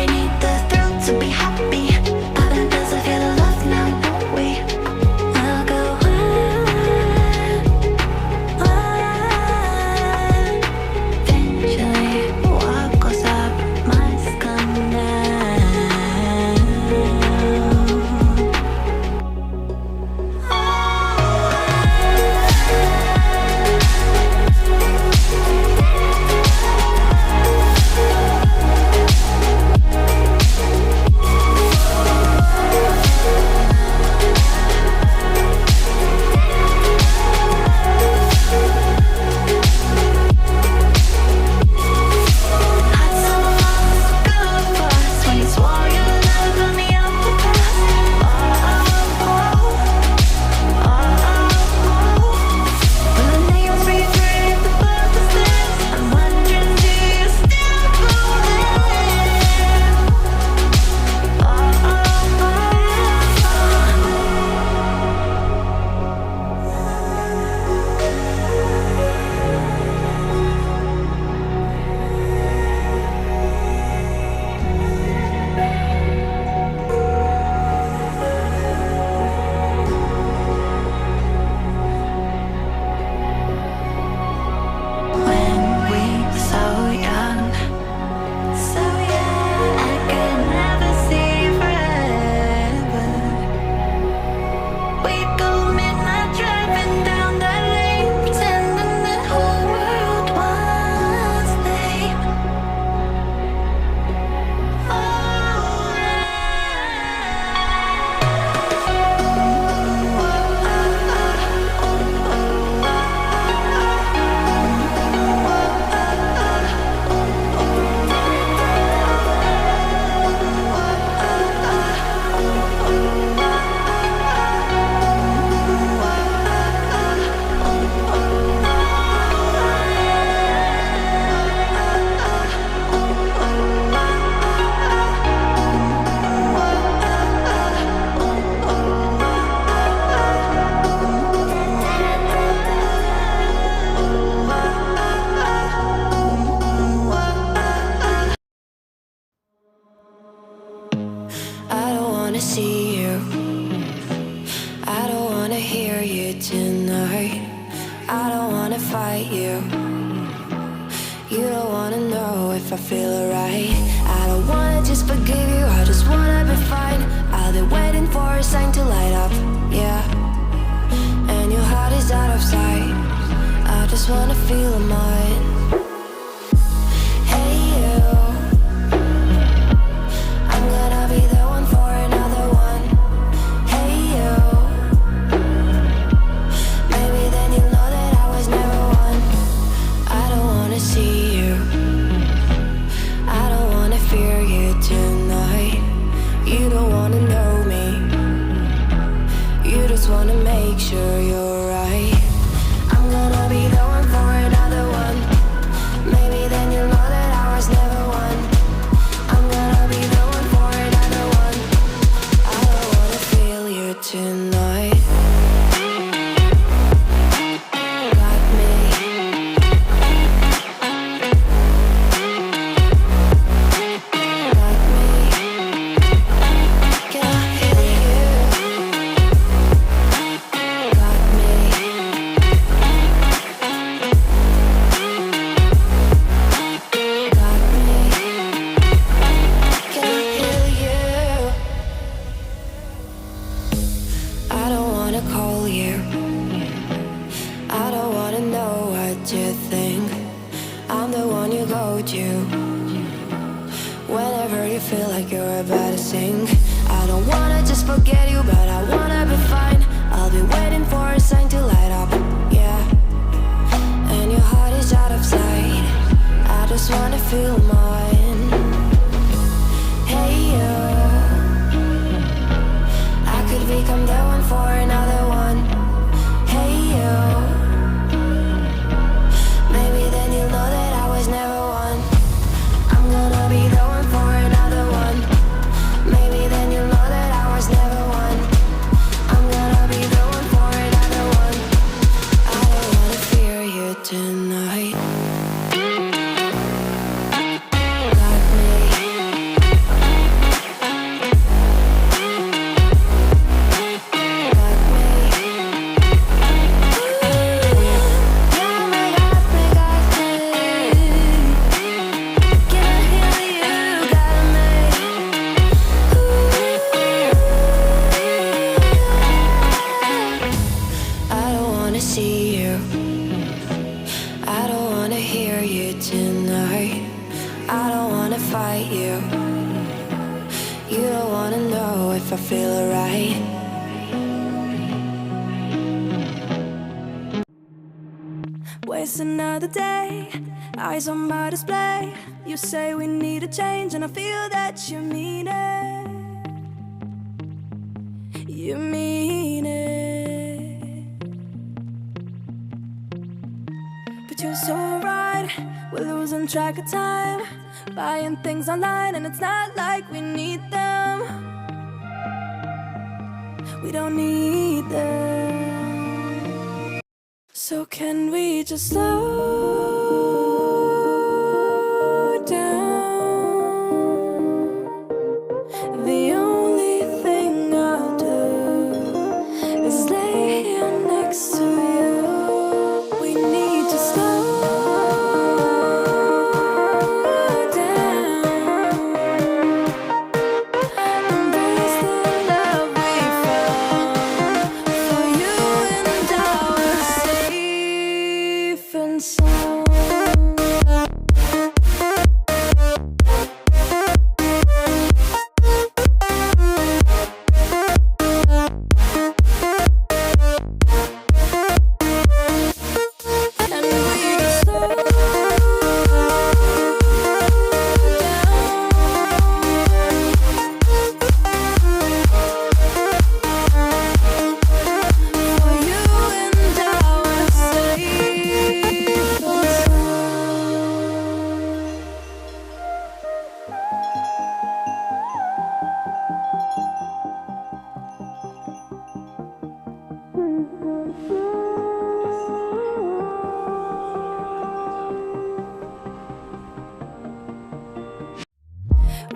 we need the thrill to be happy. Other does I feel the love now, don't we? I'll go on. Eventually, what goes up must come down. See you. I don't wanna hear you tonight. I don't wanna fight you. You don't wanna know if I feel alright. I don't wanna just forgive you, I just wanna be fine. I'll be waiting for a sign to light up, yeah. And your heart is out of sight. I just wanna feel mine. Hey you, I'm gonna be the one for another one. Hey you, maybe then you'll know that I was never one. I don't wanna see you, I don't wanna fear you tonight. You don't wanna know me, you just wanna make sure you're right. I'm gonna be the one for another one. Maybe then you'll know that I was never one. I'm gonna be the one for another one. I don't wanna feel you tonight. Got me. Got me. Can I hear you? Got me. Got me. Can I hear you? I don't wanna call you. I don't wanna know what you think. I'm the one you go to whenever you feel like you're about to sink. I don't wanna just forget you, but I wanna be fine. I'll be waiting for a sign to light up, yeah. And your heart is out of sight. I just wanna feel mine. Hey you, I could become the one for another one. Hey you, maybe then you'll know that I was never one. I'm gonna be the one for another one. Maybe then you'll know that I was never one. You don't wanna know if I feel alright. Waste another day, eyes on my display. You say we need a change, and I feel that you mean it. You mean it. But you're so right, we're losing track of time, buying things online, and it's not like we need them. We don't need them. So can we just slow down? The only thing I'll do is lay here next to you. We need to slow down. Embrace the love we found. For you and I were safe and sound. And we just slow down. For you and I were safe and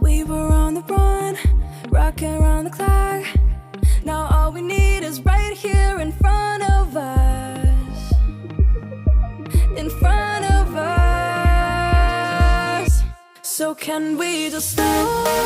we were on the run, rocking around the clock. Now all we need is right here in front of us. In front of us. So can we just slow